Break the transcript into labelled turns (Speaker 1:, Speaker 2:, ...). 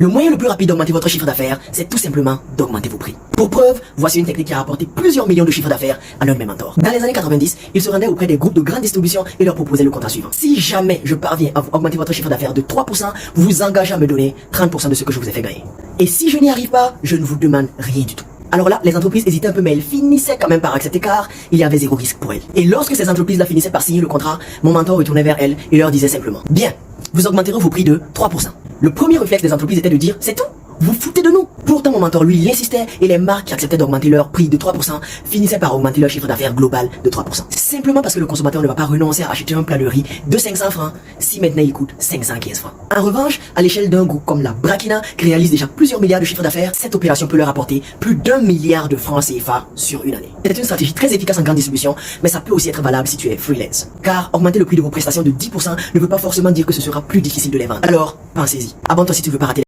Speaker 1: Le moyen le plus rapide d'augmenter votre chiffre d'affaires, c'est tout simplement d'augmenter vos prix. Pour preuve, voici une technique qui a rapporté plusieurs millions de chiffres d'affaires à l'un de mes mentors. Dans les années 90, il se rendait auprès des groupes de grande distribution et leur proposait le contrat suivant. Si jamais je parviens à augmenter votre chiffre d'affaires de 3%, vous vous engagez à me donner 30% de ce que je vous ai fait gagner. Et si je n'y arrive pas, je ne vous demande rien du tout. Alors là, les entreprises hésitaient un peu, mais elles finissaient quand même par accepter car il y avait zéro risque pour elles. Et lorsque ces entreprises-là finissaient par signer le contrat, mon mentor retournait vers elles et leur disait simplement: bien, vous augmenterez vos prix de 3%. Le premier réflexe des entreprises était de dire: c'est tout, vous foutez de nous. Pourtant, mon mentor, lui, il insistait et les marques qui acceptaient d'augmenter leur prix de 3% finissaient par augmenter leur chiffre d'affaires global de 3%. Simplement parce que le consommateur ne va pas renoncer à acheter un plat de riz de 500 francs si maintenant il coûte 515 francs. En revanche, à l'échelle d'un groupe comme la Brakina, qui réalise déjà plusieurs milliards de chiffres d'affaires, cette opération peut leur apporter plus d'1 milliard de francs CFA sur une année. C'est une stratégie très efficace en grande distribution, mais ça peut aussi être valable si tu es freelance. Car augmenter le prix de vos prestations de 10% ne veut pas forcément dire que ce sera plus difficile de les vendre. Alors, pensez-y. Abonne-toi si tu veux pas rater